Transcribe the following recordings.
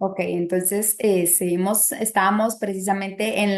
Ok, entonces estábamos precisamente en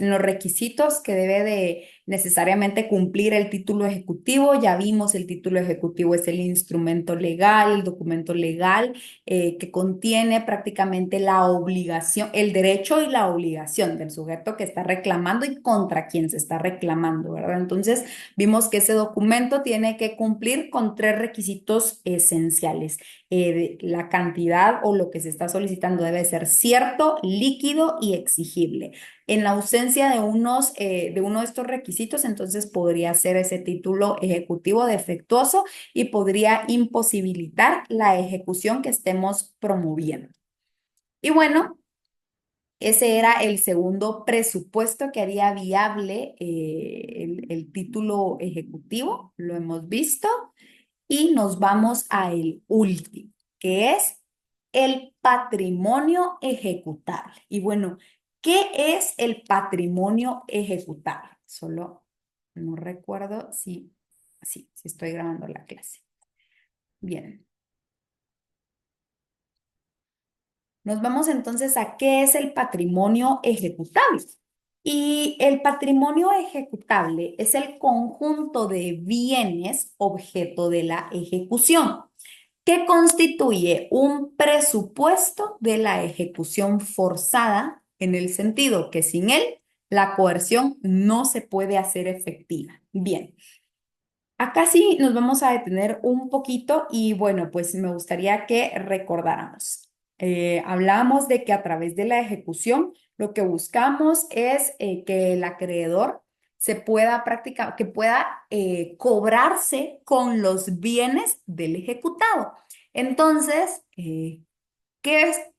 los requisitos que debe de necesariamente cumplir el título ejecutivo. Ya vimos, el título ejecutivo es el instrumento legal, el documento legal que contiene prácticamente la obligación, el derecho y la obligación del sujeto que está reclamando y contra quien se está reclamando, ¿verdad? Entonces, vimos que ese documento tiene que cumplir con tres requisitos esenciales. La cantidad o lo que se está solicitando debe ser cierto, líquido y exigible. En la ausencia de uno de estos requisitos, entonces podría ser ese título ejecutivo defectuoso y podría imposibilitar la ejecución que estemos promoviendo. Y bueno, ese era el segundo presupuesto que haría viable el título ejecutivo, lo hemos visto. Y nos vamos a el último, que es el patrimonio ejecutable. Y bueno, ¿qué es el patrimonio ejecutable? Solo no recuerdo si estoy grabando la clase. Bien, nos vamos entonces a qué es el patrimonio ejecutable. Y el patrimonio ejecutable es el conjunto de bienes objeto de la ejecución, que constituye un presupuesto de la ejecución forzada en el sentido que sin él la coerción no se puede hacer efectiva. Bien, acá sí nos vamos a detener un poquito y bueno, pues me gustaría que recordáramos. Hablábamos de que a través de la ejecución lo que buscamos es que el acreedor se pueda practicar, que pueda cobrarse con los bienes del ejecutado. Entonces,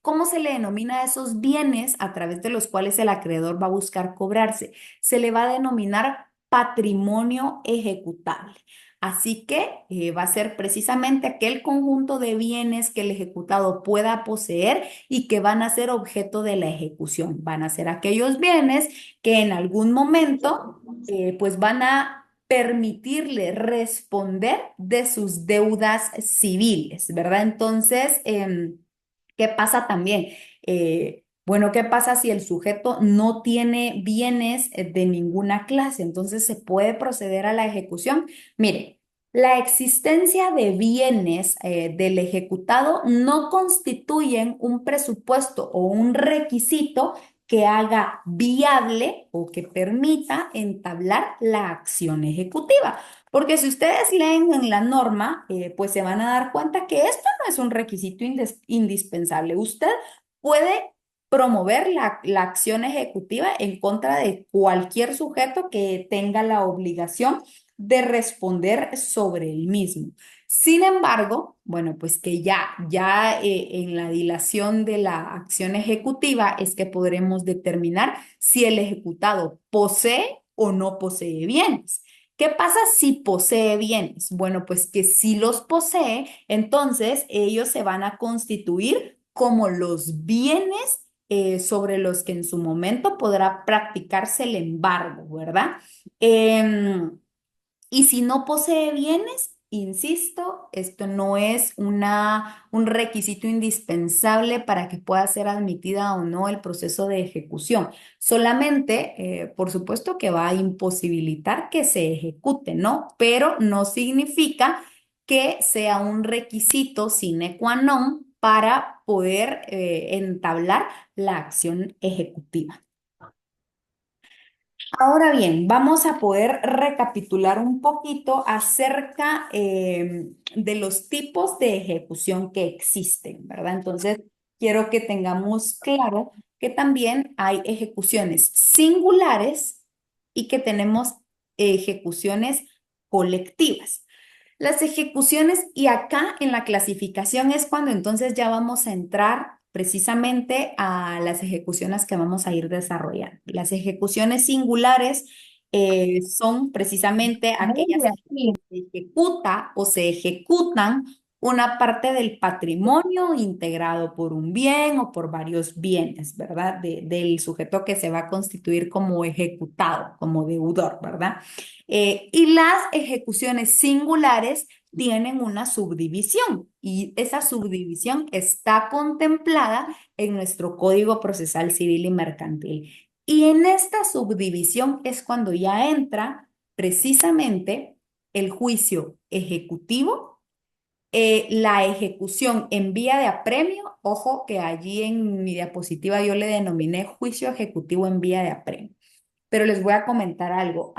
¿cómo se le denomina a esos bienes a través de los cuales el acreedor va a buscar cobrarse? Se le va a denominar patrimonio ejecutable. Así que va a ser precisamente aquel conjunto de bienes que el ejecutado pueda poseer y que van a ser objeto de la ejecución. Van a ser aquellos bienes que en algún momento pues van a permitirle responder de sus deudas civiles, ¿verdad? Entonces, ¿qué pasa también? Bueno, ¿qué pasa si el sujeto no tiene bienes de ninguna clase? Entonces se puede proceder a la ejecución. Mire, la existencia de bienes del ejecutado no constituyen un presupuesto o un requisito que haga viable o que permita entablar la acción ejecutiva. Porque si ustedes leen en la norma, pues se van a dar cuenta que esto no es un requisito indispensable. Usted puede promover la acción ejecutiva en contra de cualquier sujeto que tenga la obligación de responder sobre el mismo. Sin embargo, bueno, pues que en la dilación de la acción ejecutiva es que podremos determinar si el ejecutado posee o no posee bienes. ¿Qué pasa si posee bienes? Bueno, pues que si los posee, entonces ellos se van a constituir como los bienes sobre los que en su momento podrá practicarse el embargo, ¿verdad? Em, y si no posee bienes, insisto, esto no es un requisito indispensable para que pueda ser admitida o no el proceso de ejecución. Solamente, por supuesto, que va a imposibilitar que se ejecute, ¿no? Pero no significa que sea un requisito sine qua non para poder entablar la acción ejecutiva. Ahora bien, vamos a poder recapitular un poquito acerca de los tipos de ejecución que existen, ¿verdad? Entonces, quiero que tengamos claro que también hay ejecuciones singulares y que tenemos ejecuciones colectivas. Las ejecuciones, y acá en la clasificación es cuando entonces ya vamos a entrar precisamente a las ejecuciones que vamos a ir desarrollando. Las ejecuciones singulares son precisamente Muy aquellas en las bien. que se ejecuta o se ejecutan una parte del patrimonio integrado por un bien o por varios bienes, ¿verdad? Del sujeto que se va a constituir como ejecutado, como deudor, ¿verdad? Y las ejecuciones singulares tienen una subdivisión y esa subdivisión está contemplada en nuestro Código Procesal Civil y Mercantil. Y en esta subdivisión es cuando ya entra precisamente el juicio ejecutivo, la ejecución en vía de apremio. Ojo que allí en mi diapositiva yo le denominé juicio ejecutivo en vía de apremio. Pero les voy a comentar algo.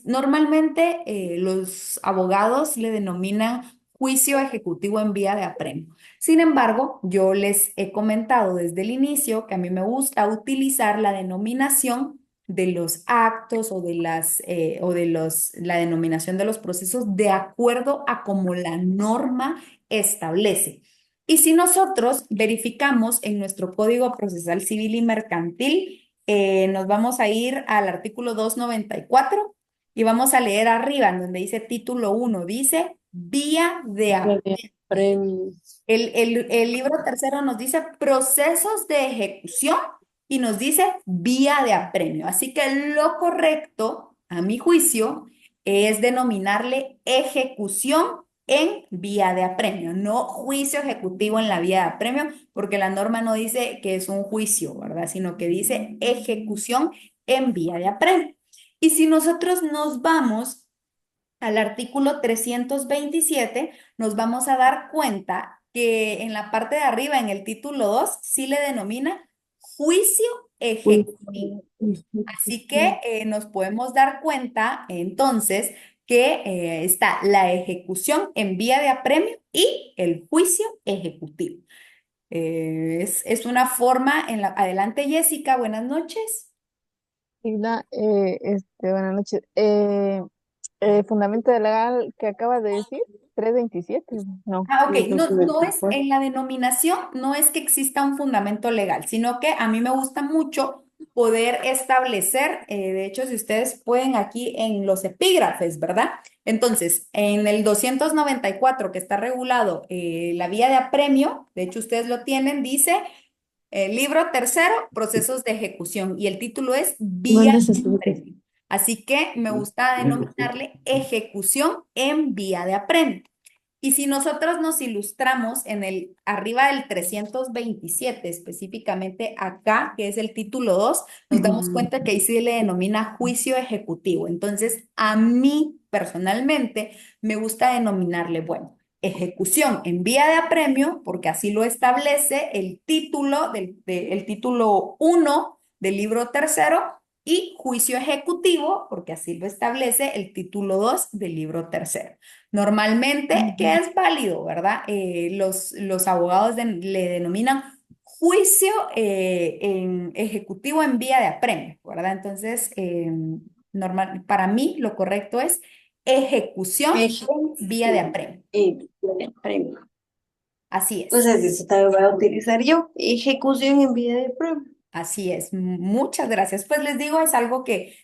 Normalmente los abogados le denominan juicio ejecutivo en vía de apremio. Sin embargo, yo les he comentado desde el inicio que a mí me gusta utilizar la denominación de los actos o la denominación de los procesos de acuerdo a como la norma establece. Y si nosotros verificamos en nuestro Código Procesal Civil y Mercantil, nos vamos a ir al artículo 294 y vamos a leer arriba, en donde dice título uno, dice vía de De premios. el libro tercero nos dice procesos de ejecución y nos dice vía de apremio. Así que lo correcto, a mi juicio, es denominarle ejecución en vía de apremio, no juicio ejecutivo en la vía de apremio, porque la norma no dice que es un juicio, ¿verdad? Sino que dice ejecución en vía de apremio. Y si nosotros nos vamos al artículo 327, nos vamos a dar cuenta que en la parte de arriba, en el título 2 sí le denomina juicio ejecutivo. Así que nos podemos dar cuenta entonces que está la ejecución en vía de apremio y el juicio ejecutivo. Es una forma Adelante, Jessica, buenas noches. Signa, buenas noches. Fundamento legal que acaba de decir, 327. No, Ah, ok, no creo que no, me no es recuerdo. en la denominación, no es que exista un fundamento legal, sino que a mí me gusta mucho poder establecer, de hecho, si ustedes pueden aquí en los epígrafes, ¿verdad? Entonces, en el 294 que está regulado la vía de apremio, de hecho, ustedes lo tienen, dice libro tercero, procesos de ejecución, y el título es vía ¿Dónde se de estuvo? apremio. Así que me gusta denominarle ejecución en vía de apremio. Y si nosotros nos ilustramos en el arriba del 327 específicamente acá, que es el título 2, nos damos cuenta que ahí sí le denomina juicio ejecutivo. Entonces, a mí personalmente me gusta denominarle, bueno, ejecución en vía de apremio, porque así lo establece el título el título uno del libro tercero, y juicio ejecutivo, porque así lo establece el título 2 del libro tercero. Normalmente, que Ujú. es válido, ¿verdad? Los abogados le denominan juicio ejecutivo en vía de apremio, ¿verdad? Entonces, para mí lo correcto es ejecución en vía de Ejecución apremio. de premio. Así Pues es. eso también voy a utilizar yo. Ejecución en vía de premio. Así es, muchas gracias. Pues les digo, es algo que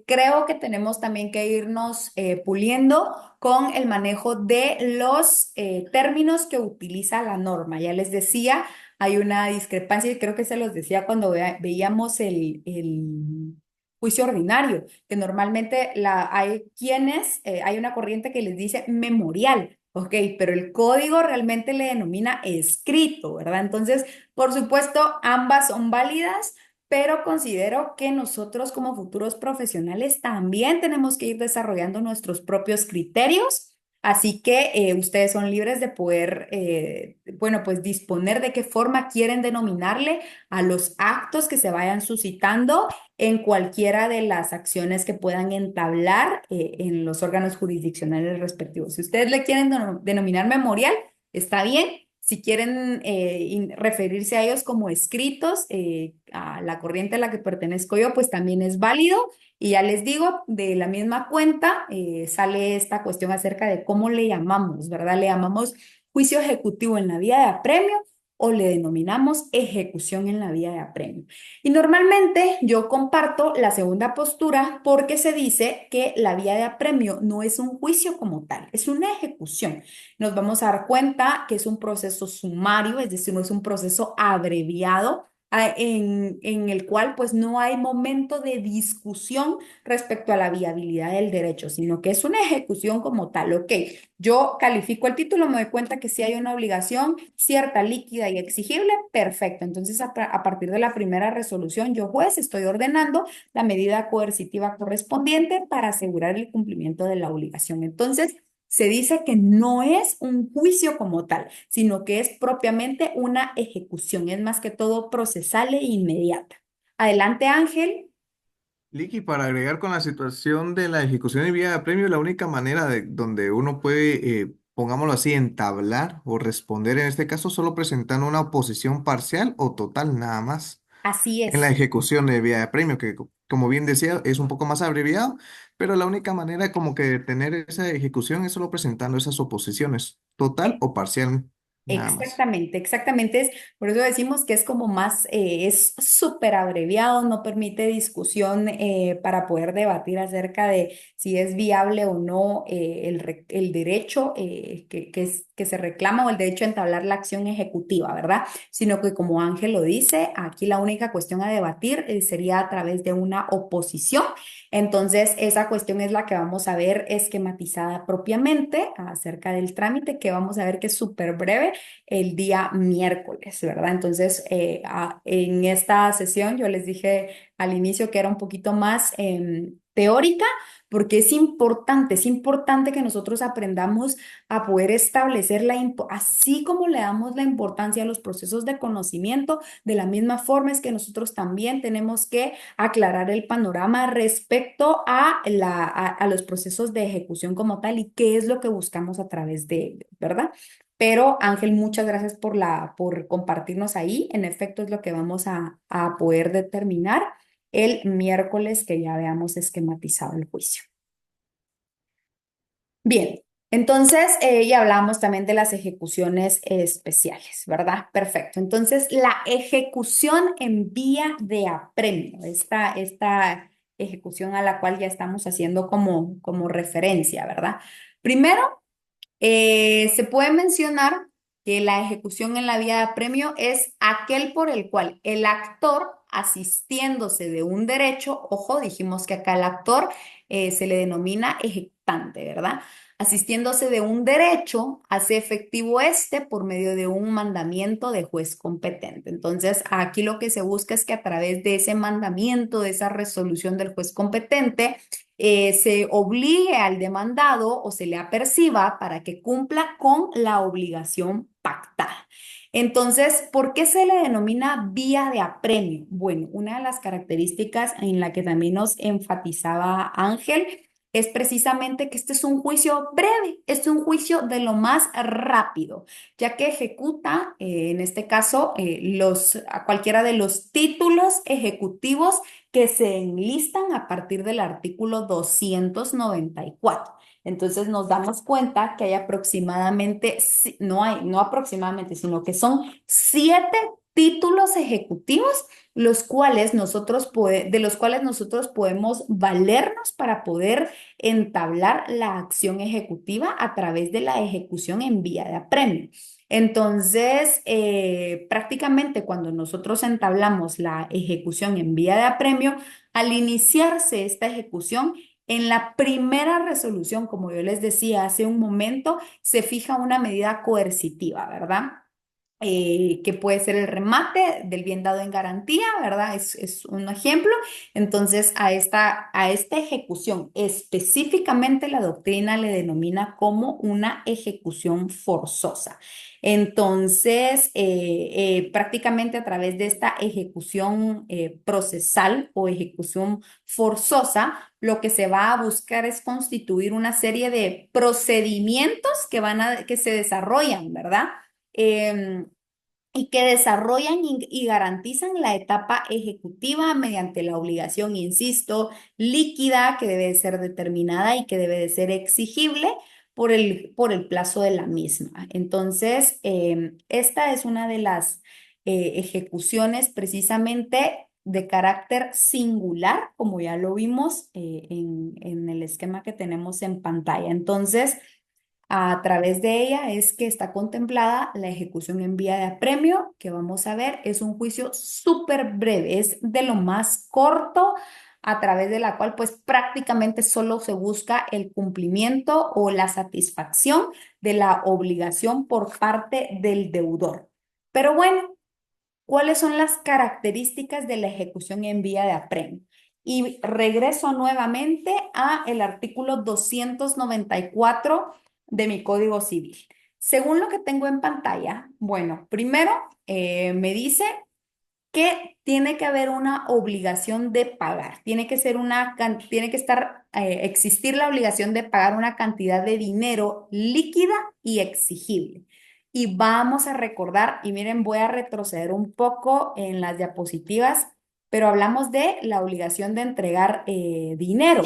creo que tenemos también que irnos puliendo con el manejo de los términos que utiliza la norma. Ya les decía, hay una discrepancia y creo que se los decía cuando veíamos el juicio ordinario, que normalmente hay una corriente que les dice memorial. Ok, pero el código realmente le denomina escrito, ¿verdad? Entonces, por supuesto, ambas son válidas, pero considero que nosotros como futuros profesionales también tenemos que ir desarrollando nuestros propios criterios. Así que ustedes son libres de poder, bueno, pues disponer de qué forma quieren denominarle a los actos que se vayan suscitando en cualquiera de las acciones que puedan entablar en los órganos jurisdiccionales respectivos. Si ustedes le quieren denominar memorial, está bien. Si quieren referirse a ellos como escritos, a la corriente a la que pertenezco yo, pues también es válido. Y ya les digo, de la misma cuenta sale esta cuestión acerca de cómo le llamamos, ¿verdad? Le llamamos juicio ejecutivo en la vía de apremio o le denominamos ejecución en la vía de apremio. Y normalmente yo comparto la segunda postura porque se dice que la vía de apremio no es un juicio como tal, es una ejecución. Nos vamos a dar cuenta que es un proceso sumario, es decir, no es un proceso abreviado en el cual pues no hay momento de discusión respecto a la viabilidad del derecho, sino que es una ejecución como tal. Ok, yo califico el título, me doy cuenta que si hay una obligación cierta, líquida y exigible, perfecto. Entonces, a partir de la primera resolución, yo juez estoy ordenando la medida coercitiva correspondiente para asegurar el cumplimiento de la obligación. Entonces, se dice que no es un juicio como tal, sino que es propiamente una ejecución, es más que todo procesal e inmediata. Adelante, Ángel. Licky, para agregar con la situación de la ejecución y vía de apremio, la única manera de donde uno puede, pongámoslo así, entablar o responder en este caso, solo presentando una oposición parcial o total, nada más. Así En la es. ejecución de vía de apremio, que como bien decía, es un poco más abreviado, pero la única manera como que de tener esa ejecución es solo presentando esas oposiciones, total o parcial, nada más. Exactamente, exactamente. Por eso decimos que es como más, es súper abreviado, no permite discusión para poder debatir acerca de si es viable o no el derecho que se reclama o el derecho a entablar la acción ejecutiva, ¿verdad? Sino que como Ángel lo dice, aquí la única cuestión a debatir sería a través de una oposición. Entonces, esa cuestión es la que vamos a ver esquematizada propiamente acerca del trámite, que vamos a ver que es súper breve el día miércoles, ¿verdad? Entonces, en esta sesión yo les dije al inicio que era un poquito más teórica, porque es importante que nosotros aprendamos a poder establecer así como le damos la importancia a los procesos de conocimiento, de la misma forma es que nosotros también tenemos que aclarar el panorama respecto a los procesos de ejecución como tal y qué es lo que buscamos a través de ellos, ¿verdad? Pero Ángel, muchas gracias por compartirnos ahí. En efecto, es lo que vamos a poder determinar el miércoles que ya veamos esquematizado el juicio. Bien, entonces ya hablamos también de las ejecuciones especiales, ¿verdad? Perfecto. Entonces, la ejecución en vía de apremio, esta ejecución a la cual ya estamos haciendo como referencia, ¿verdad? Primero, se puede mencionar que la ejecución en la vía de apremio es aquel por el cual el actor, asistiéndose de un derecho, ojo, dijimos que acá el actor se le denomina ejecutante, ¿verdad? Asistiéndose de un derecho, hace efectivo este por medio de un mandamiento de juez competente. Entonces, aquí lo que se busca es que a través de ese mandamiento, de esa resolución del juez competente, se obligue al demandado o se le aperciba para que cumpla con la obligación pactada. Entonces, ¿por qué se le denomina vía de apremio? Bueno, una de las características en la que también nos enfatizaba Ángel es precisamente que este es un juicio breve, es un juicio de lo más rápido, ya que ejecuta, en este caso, a cualquiera de los títulos ejecutivos que se enlistan a partir del artículo 294. Entonces nos damos cuenta que hay aproximadamente, no aproximadamente, sino que son 7 títulos ejecutivos de los cuales nosotros podemos valernos para poder entablar la acción ejecutiva a través de la ejecución en vía de apremio. Entonces, prácticamente cuando nosotros entablamos la ejecución en vía de apremio, al iniciarse esta ejecución, en la primera resolución, como yo les decía hace un momento, se fija una medida coercitiva, ¿verdad? Que puede ser el remate del bien dado en garantía, ¿verdad? Es un ejemplo. Entonces, a esta ejecución específicamente la doctrina le denomina como una ejecución forzosa. Entonces, prácticamente a través de esta ejecución procesal o ejecución forzosa, lo que se va a buscar es constituir una serie de procedimientos que se desarrollan, ¿verdad? Em, y que desarrollan y garantizan la etapa ejecutiva mediante la obligación, insisto, líquida, que debe de ser determinada y que debe de ser exigible por el plazo de la misma. Entonces, esta es una de las ejecuciones precisamente de carácter singular, como ya lo vimos en el esquema que tenemos en pantalla. Entonces, a través de ella es que está contemplada la ejecución en vía de apremio, que vamos a ver, es un juicio súper breve, es de lo más corto, a través de la cual pues prácticamente solo se busca el cumplimiento o la satisfacción de la obligación por parte del deudor. Pero bueno, ¿cuáles son las características de la ejecución en vía de apremio? Y regreso nuevamente a el artículo 294 de mi Código Civil. Según lo que tengo en pantalla, bueno, primero me dice que tiene que haber una obligación de pagar, tiene que estar, existir la obligación de pagar una cantidad de dinero líquida y exigible. Y vamos a recordar, y miren, voy a retroceder un poco en las diapositivas, pero hablamos de la obligación de entregar dinero.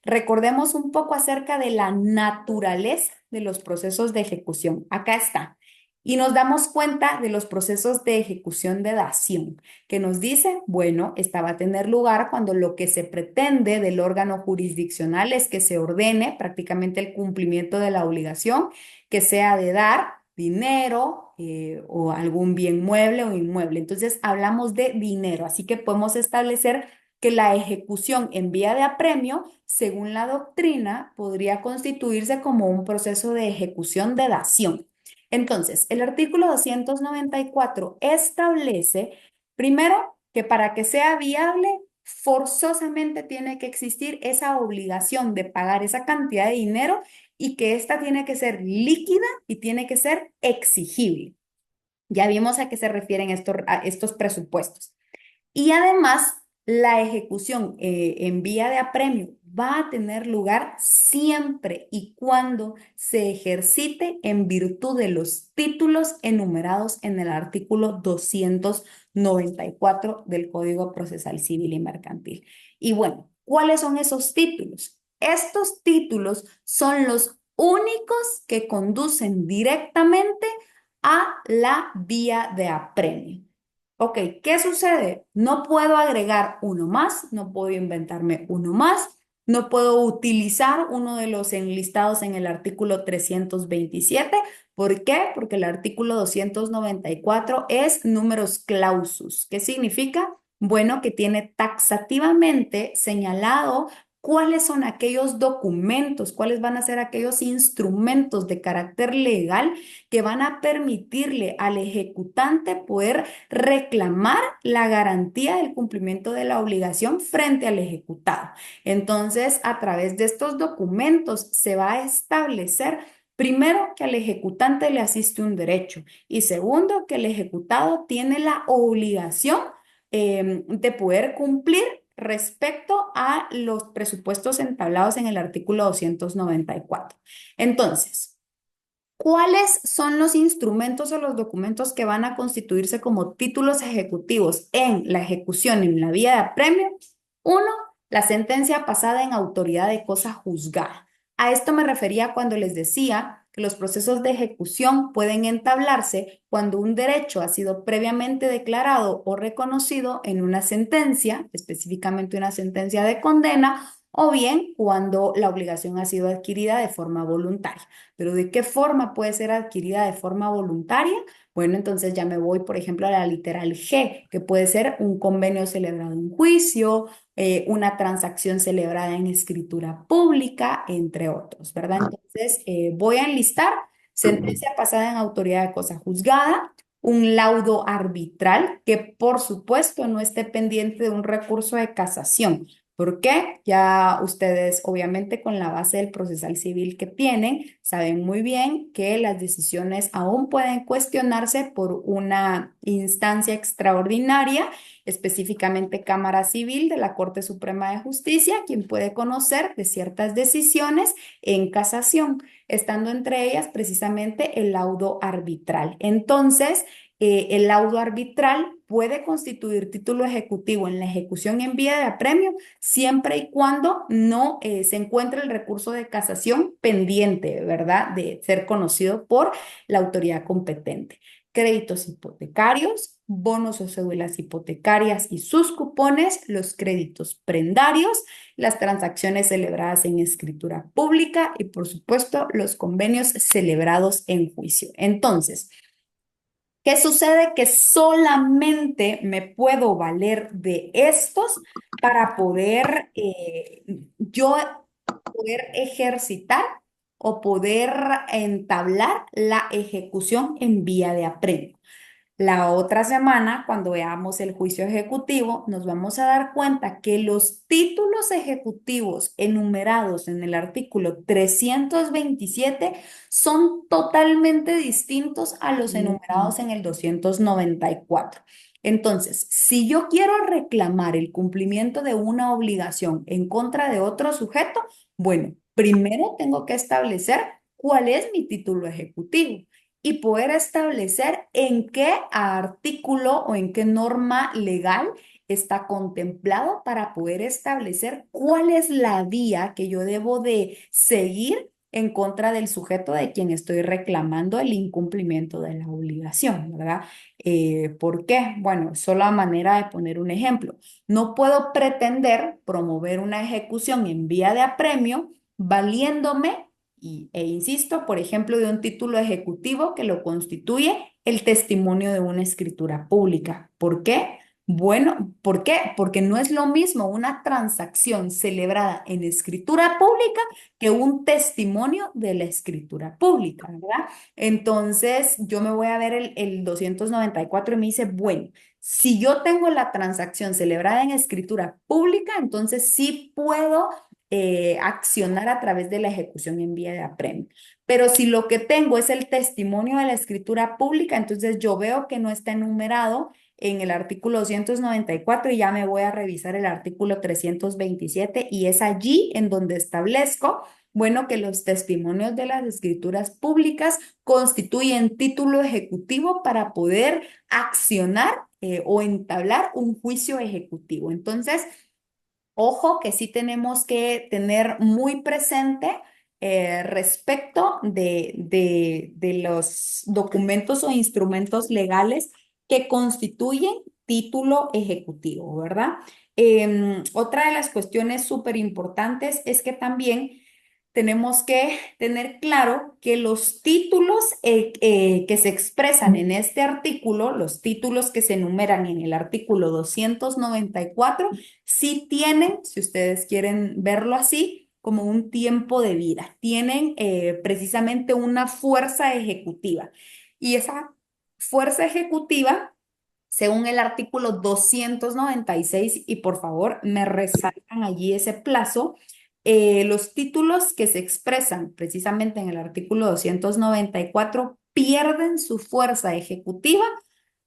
Recordemos un poco acerca de la naturaleza de los procesos de ejecución. Acá está. Y nos damos cuenta de los procesos de ejecución de dación que nos dice, bueno, esta va a tener lugar cuando lo que se pretende del órgano jurisdiccional es que se ordene prácticamente el cumplimiento de la obligación, que sea de dar dinero o algún bien mueble o inmueble. Entonces, hablamos de dinero, así que podemos establecer que la ejecución en vía de apremio, según la doctrina, podría constituirse como un proceso de ejecución de dación. Entonces, el artículo 294 establece, primero, que para que sea viable, forzosamente tiene que existir esa obligación de pagar esa cantidad de dinero y que ésta tiene que ser líquida y tiene que ser exigible. Ya vimos a qué se refieren a estos presupuestos. Y además, la ejecución en vía de apremio va a tener lugar siempre y cuando se ejercite en virtud de los títulos enumerados en el artículo 294 del Código Procesal Civil y Mercantil. Y bueno, ¿cuáles son esos títulos? Estos títulos son los únicos que conducen directamente a la vía de apremio. Ok, ¿qué sucede? No puedo agregar uno más, no puedo inventarme uno más, no puedo utilizar uno de los enlistados en el artículo 327. ¿Por qué? Porque el artículo 294 es numerus clausus. ¿Qué significa? Bueno, que tiene taxativamente señalado cuáles son aquellos documentos, cuáles van a ser aquellos instrumentos de carácter legal que van a permitirle al ejecutante poder reclamar la garantía del cumplimiento de la obligación frente al ejecutado. Entonces, a través de estos documentos se va a establecer, primero, que al ejecutante le asiste un derecho y segundo, que el ejecutado tiene la obligación de poder cumplir respecto a los presupuestos entablados en el artículo 294. Entonces, ¿cuáles son los instrumentos o los documentos que van a constituirse como títulos ejecutivos en la ejecución en la vía de apremio? Uno, la sentencia pasada en autoridad de cosa juzgada. A esto me refería cuando les decía que los procesos de ejecución pueden entablarse cuando un derecho ha sido previamente declarado o reconocido en una sentencia, específicamente una sentencia de condena, o bien cuando la obligación ha sido adquirida de forma voluntaria. Pero ¿de qué forma puede ser adquirida de forma voluntaria? Bueno, entonces ya me voy, por ejemplo, a la literal G, que puede ser un convenio celebrado en juicio, una transacción celebrada en escritura pública, entre otros, ¿verdad? Entonces, voy a enlistar sentencia pasada en autoridad de cosa juzgada, un laudo arbitral que, por supuesto, no esté pendiente de un recurso de casación. ¿Por qué? Ya ustedes, obviamente, con la base del procesal civil que tienen, saben muy bien que las decisiones aún pueden cuestionarse por una instancia extraordinaria, específicamente Cámara Civil de la Corte Suprema de Justicia, quien puede conocer de ciertas decisiones en casación, estando entre ellas precisamente el laudo arbitral. Entonces, el laudo arbitral puede constituir título ejecutivo en la ejecución en vía de apremio siempre y cuando no se encuentre el recurso de casación pendiente, ¿verdad? De ser conocido por la autoridad competente. Créditos hipotecarios, bonos o cédulas hipotecarias y sus cupones, los créditos prendarios, las transacciones celebradas en escritura pública y, por supuesto, los convenios celebrados en juicio. Entonces, ¿qué sucede? Que solamente me puedo valer de estos para poder yo poder ejercitar o poder entablar la ejecución en vía de apremio. La otra semana, cuando veamos el juicio ejecutivo, nos vamos a dar cuenta que los títulos ejecutivos enumerados en el artículo 327 son totalmente distintos a los enumerados en el 294. Entonces, si yo quiero reclamar el cumplimiento de una obligación en contra de otro sujeto, bueno, primero tengo que establecer cuál es mi título ejecutivo y poder establecer en qué artículo o en qué norma legal está contemplado para poder establecer cuál es la vía que yo debo de seguir en contra del sujeto de quien estoy reclamando el incumplimiento de la obligación, ¿verdad? ¿Por qué? Bueno, solo a manera de poner un ejemplo. No puedo pretender promover una ejecución en vía de apremio valiéndome e insisto, por ejemplo, de un título ejecutivo que lo constituye el testimonio de una escritura pública. ¿Por qué? Bueno, ¿por qué? Porque no es lo mismo una transacción celebrada en escritura pública que un testimonio de la escritura pública, ¿verdad? Entonces, yo me voy a ver el 294 y me dice, bueno, si yo tengo la transacción celebrada en escritura pública, entonces sí puedo accionar a través de la ejecución en vía de apremio. Pero si lo que tengo es el testimonio de la escritura pública, entonces yo veo que no está enumerado en el artículo 294 y ya me voy a revisar el artículo 327 y es allí en donde establezco, bueno, que los testimonios de las escrituras públicas constituyen título ejecutivo para poder accionar o entablar un juicio ejecutivo. Entonces, ojo que sí tenemos que tener muy presente respecto de los documentos o instrumentos legales que constituyen título ejecutivo, ¿verdad? Otra de las cuestiones súper importantes es que también tenemos que tener claro que los títulos que se expresan en este artículo, los títulos que se enumeran en el artículo 294, sí tienen, si ustedes quieren verlo así, como un tiempo de vida. Tienen precisamente una fuerza ejecutiva. Y esa fuerza ejecutiva, según el artículo 296, y por favor me resaltan allí ese plazo, los títulos que se expresan precisamente en el artículo 294 pierden su fuerza ejecutiva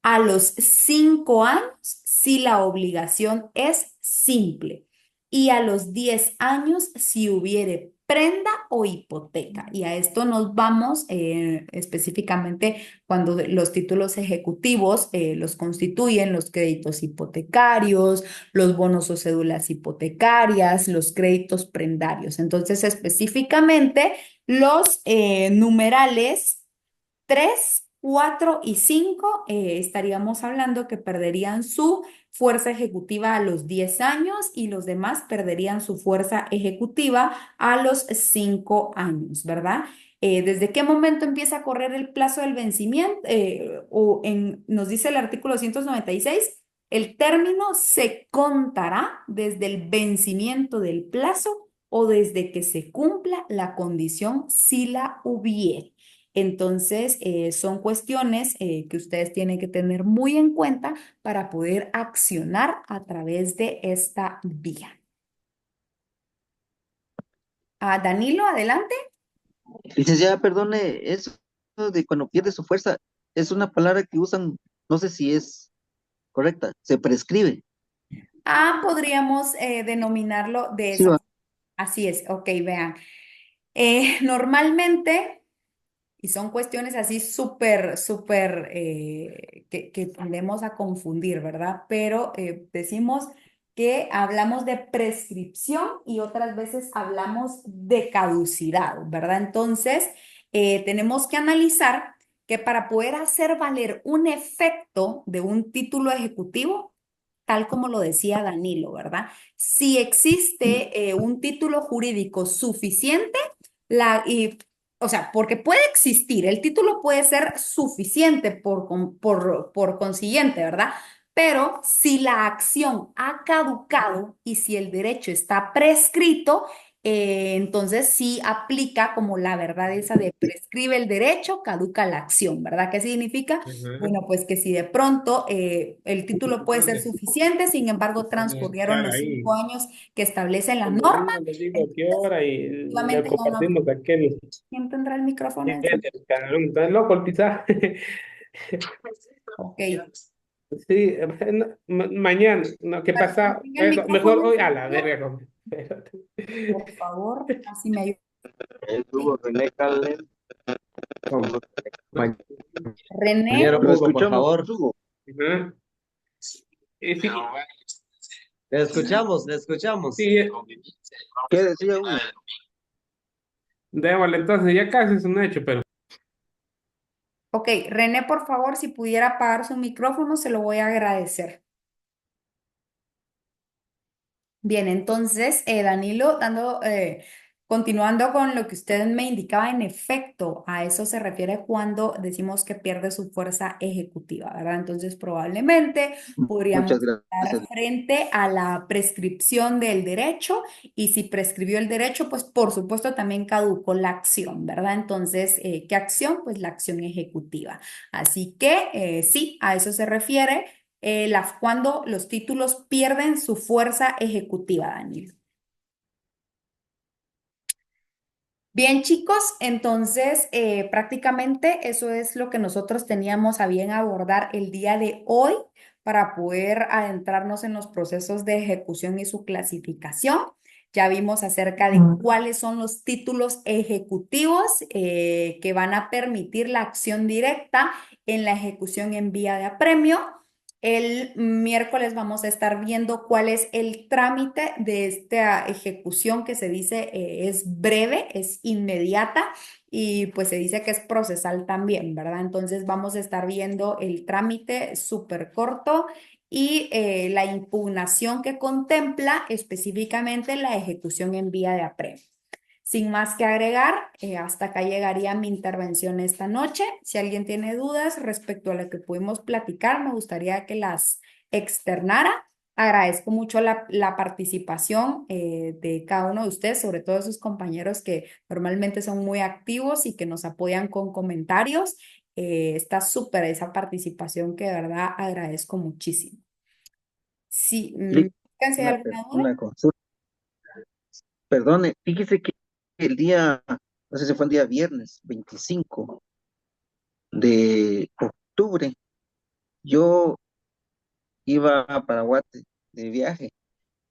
a los 5 años si la obligación es simple y a los 10 años si hubiere prenda o hipoteca. Y a esto nos vamos específicamente cuando los títulos ejecutivos los constituyen los créditos hipotecarios, los bonos o cédulas hipotecarias, los créditos prendarios. Entonces, específicamente, los numerales 3, 4 y 5 estaríamos hablando que perderían su fuerza ejecutiva a los 10 años y los demás perderían su fuerza ejecutiva a los 5 años, ¿verdad? ¿Desde qué momento empieza a correr el plazo del vencimiento? Nos dice el artículo 196, el término se contará desde el vencimiento del plazo o desde que se cumpla la condición si la hubiere. Entonces, son cuestiones que ustedes tienen que tener muy en cuenta para poder accionar a través de esta vía. Danilo, adelante. Licenciada, perdone, eso de cuando pierde su fuerza es una palabra que usan, no sé si es correcta, se prescribe. Podríamos denominarlo de Sí, esa. va. Así es, ok, vean. Normalmente Y son cuestiones así súper, que tendemos a confundir, ¿verdad? Pero decimos que hablamos de prescripción y otras veces hablamos de caducidad, ¿verdad? Entonces, tenemos que analizar que para poder hacer valer un efecto de un título ejecutivo, tal como lo decía Danilo, ¿verdad? Si existe un título jurídico suficiente, o sea, porque puede existir, el título puede ser suficiente por consiguiente, ¿verdad? Pero si la acción ha caducado y si el derecho está prescrito, entonces sí aplica como la verdad esa de prescribe el derecho, caduca la acción, ¿verdad? ¿Qué significa? Ajá. Bueno, pues que si de pronto el título puede ser suficiente, sin embargo transcurrieron Claro, los ahí. 5 años que establecen las Cuando normas, vino les digo qué entonces hora y le efectivamente ya no. compartimos aquel. ¿Quién tendrá el micrófono encima? Fíjate, cabrón, estás loco el pizarra. Ok, Sí, mañana, no, ¿qué bueno, pasa? tenga el Mejor micrófono hoy a la encendido, verga, compa. Espérate. por favor, así me ayuda. Hugo René Callen. ¿Cómo? René, Compañero Lo Hugo, por escuchamos, favor. Hugo. Ajá. Sí, Le escuchamos. sí, ¿Qué decía Hugo? démosle, entonces ya casi es un hecho, pero ok, René, por favor, si pudiera apagar su micrófono, se lo voy a agradecer. Bien, entonces, Danilo, continuando con lo que usted me indicaba, en efecto, a eso se refiere cuando decimos que pierde su fuerza ejecutiva, ¿verdad? Entonces, probablemente podríamos Muchas estar gracias. frente a la prescripción del derecho y si prescribió el derecho, pues por supuesto también caducó la acción, ¿verdad? Entonces, ¿qué acción? Pues la acción ejecutiva. Así que, sí, a eso se refiere cuando los títulos pierden su fuerza ejecutiva, Daniel. Bien, chicos, entonces prácticamente eso es lo que nosotros teníamos a bien abordar el día de hoy para poder adentrarnos en los procesos de ejecución y su clasificación. Ya vimos acerca de cuáles son los títulos ejecutivos que van a permitir la acción directa en la ejecución en vía de apremio. El miércoles vamos a estar viendo cuál es el trámite de esta ejecución que se dice es breve, es inmediata y pues se dice que es procesal también, ¿verdad? Entonces vamos a estar viendo el trámite súper corto y la impugnación que contempla específicamente la ejecución en vía de apremio. Sin más que agregar, hasta acá llegaría mi intervención esta noche. Si alguien tiene dudas respecto a lo que pudimos platicar, me gustaría que las externara. Agradezco mucho la participación de cada uno de ustedes, sobre todo sus compañeros que normalmente son muy activos y que nos apoyan con comentarios. Está súper esa participación que de verdad agradezco muchísimo. Sí, Li- ¿hay alguna duda? una consulta. Perdone, fíjese que el día, no sé si fue el día viernes 25 de octubre, yo iba a Paraguay de viaje.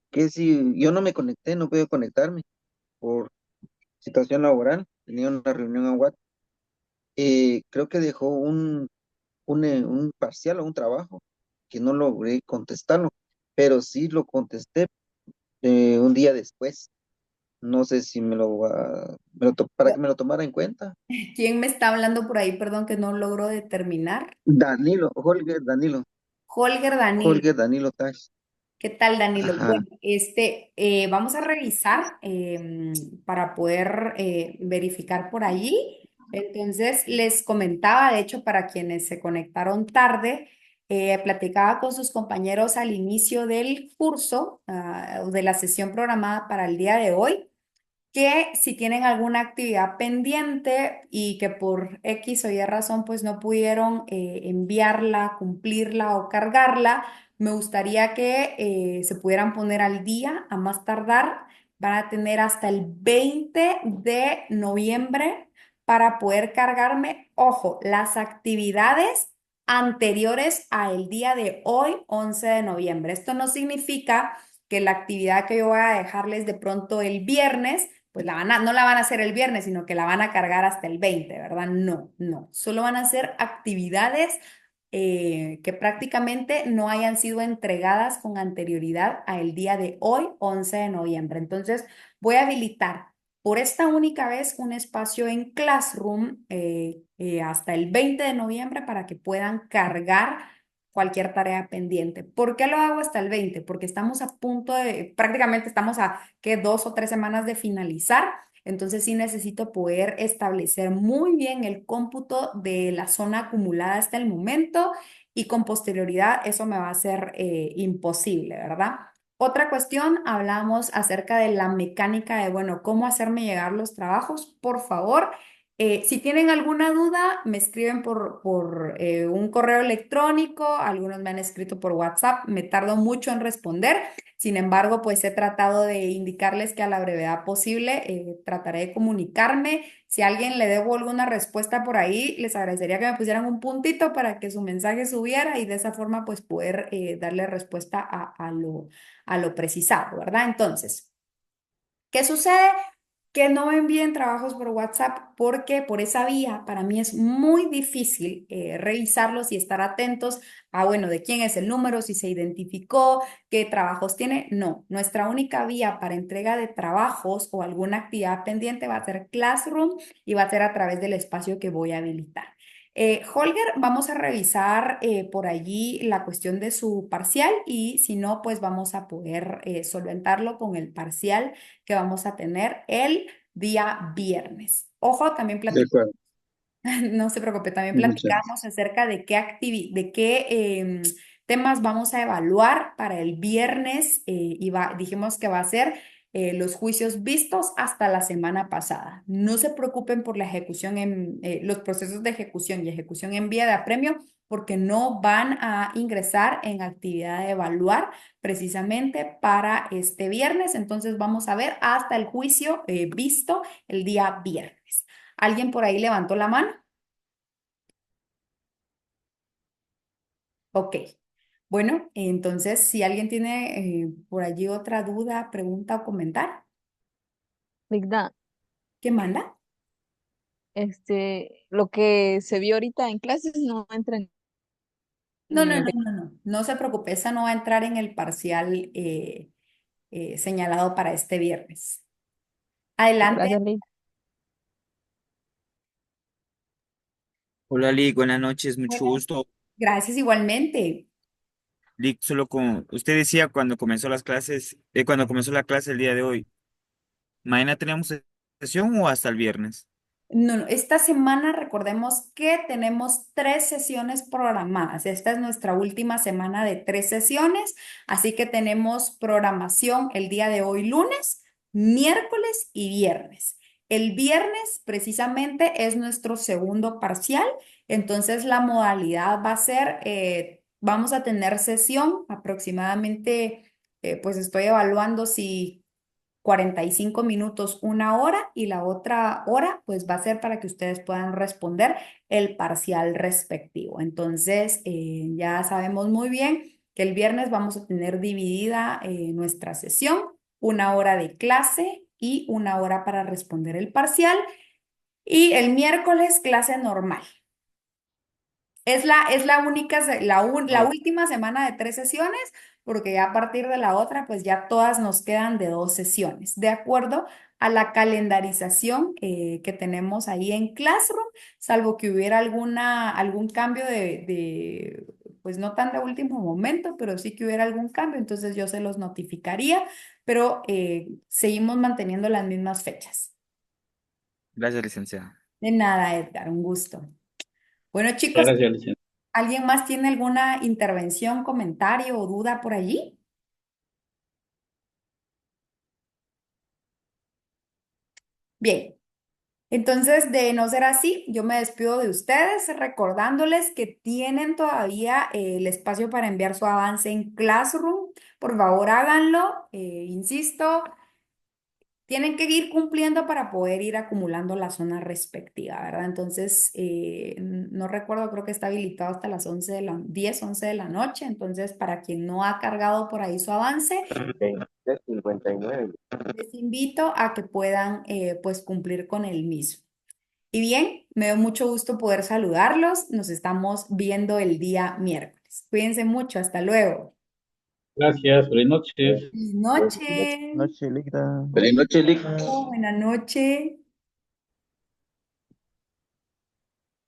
Que si yo no me conecté, no pude conectarme por situación laboral, tenía una reunión en Guate. Creo que dejó un parcial o un trabajo que no logré contestarlo, pero sí lo contesté un día después. No sé si para que me lo tomara en cuenta. ¿Quién me está hablando por ahí? Perdón que no logro determinar. Danilo, Holger Danilo, Holger Danilo. Holger Danilo Tash. ¿Qué tal, Danilo? Ajá. Bueno, vamos a revisar para poder verificar por allí. Entonces, les comentaba, de hecho, para quienes se conectaron tarde, platicaba con sus compañeros al inicio del curso, de la sesión programada para el día de hoy que si tienen alguna actividad pendiente y que por X o Y razón pues no pudieron enviarla, cumplirla o cargarla, me gustaría que se pudieran poner al día a más tardar. Van a tener hasta el 20 de noviembre para poder cargarme, ojo, las actividades anteriores a el día de hoy, 11 de noviembre. Esto no significa que la actividad que yo voy a dejarles de pronto el viernes pues no la van a hacer el viernes, sino que la van a cargar hasta el 20, ¿verdad? No, no. Solo van a hacer actividades que prácticamente no hayan sido entregadas con anterioridad al día de hoy, 11 de noviembre. Entonces, voy a habilitar por esta única vez un espacio en Classroom hasta el 20 de noviembre para que puedan cargar cualquier tarea pendiente. ¿Por qué lo hago hasta el 20? Porque estamos a punto de, prácticamente estamos a, ¿qué? 2 o 3 semanas de finalizar. Entonces sí necesito poder establecer muy bien el cómputo de la zona acumulada hasta el momento y con posterioridad eso me va a ser imposible, ¿verdad? Otra cuestión, hablamos acerca de la mecánica de, bueno, cómo hacerme llegar los trabajos. Por favor, si tienen alguna duda, me escriben por un correo electrónico, algunos me han escrito por WhatsApp, me tardo mucho en responder. Sin embargo, pues he tratado de indicarles que a la brevedad posible trataré de comunicarme. Si a alguien le debo alguna respuesta por ahí, les agradecería que me pusieran un puntito para que su mensaje subiera y de esa forma pues poder darle respuesta a lo precisado, ¿verdad? Entonces, ¿qué sucede? Que no me envíen trabajos por WhatsApp porque por esa vía para mí es muy difícil revisarlos y estar atentos a, bueno, de quién es el número, si se identificó, qué trabajos tiene. No, nuestra única vía para entrega de trabajos o alguna actividad pendiente va a ser Classroom y va a ser a través del espacio que voy a habilitar. Holger, vamos a revisar por allí la cuestión de su parcial y si no, pues vamos a poder solventarlo con el parcial que vamos a tener el día viernes. Ojo, también De platicamos, acuerdo. no se preocupe, también Muchas gracias. platicamos acerca de de qué temas vamos a evaluar para el viernes y dijimos que va a ser los juicios vistos hasta la semana pasada. No se preocupen por la ejecución los procesos de ejecución y ejecución en vía de apremio porque no van a ingresar en actividad de evaluar precisamente para este viernes. Entonces vamos a ver hasta el juicio visto el día viernes. ¿Alguien por ahí levantó la mano? Ok. Bueno, entonces si alguien tiene por allí otra duda, pregunta o comentario, Ligda, ¿qué manda? lo que se vio ahorita en clases no entra No, en no, el no, no, no. No se preocupe, esa no va a entrar en el parcial señalado para este viernes. Adelante. Gracias, Ligda. Hola, Lick, buenas noches, mucho gusto. Gracias igualmente. Lick, solo con usted decía cuando comenzó las clases, cuando comenzó la clase el día de hoy, ¿mañana tenemos sesión o hasta el viernes? No, no, esta semana recordemos que tenemos 3 sesiones programadas. Esta es nuestra última semana de 3 sesiones, así que tenemos programación el día de hoy, lunes, miércoles y viernes. El viernes precisamente es nuestro segundo parcial, entonces la modalidad va a ser, vamos a tener sesión aproximadamente, pues estoy evaluando si 45 minutos, 1 hora y la otra hora pues va a ser para que ustedes puedan responder el parcial respectivo. Entonces ya sabemos muy bien que el viernes vamos a tener dividida nuestra sesión, 1 hora de clase y 1 hora para responder el parcial y el miércoles clase normal. Es la única, la Oh, última semana de 3 sesiones, porque ya a partir de la otra, pues ya todas nos quedan de 2 sesiones, de acuerdo a la calendarización que tenemos ahí en Classroom, salvo que hubiera algún cambio pues no tan de último momento, pero sí que hubiera algún cambio, entonces yo se los notificaría, pero seguimos manteniendo las mismas fechas. gracias, licenciada. De nada, Edgar, un gusto. Bueno, Muchas chicos. gracias, licenciado. ¿Alguien más tiene alguna intervención, comentario o duda por allí? Bien, entonces de no ser así, yo me despido de ustedes recordándoles que tienen todavía el espacio para enviar su avance en Classroom. Por favor, háganlo. Insisto, tienen que ir cumpliendo para poder ir acumulando la zona respectiva, ¿verdad? Entonces, no recuerdo, creo que está habilitado hasta las 10, 11 de la noche. Entonces, para quien no ha cargado por ahí su avance, 59. Les invito a que puedan pues cumplir con el mismo. Y bien, me dio mucho gusto poder saludarlos. Nos estamos viendo el día miércoles. Cuídense mucho. Hasta luego. Gracias, buenas noches. Feliz Buenas noche. Noche, Ligra. Feliz noche, Lick. Buenas noches.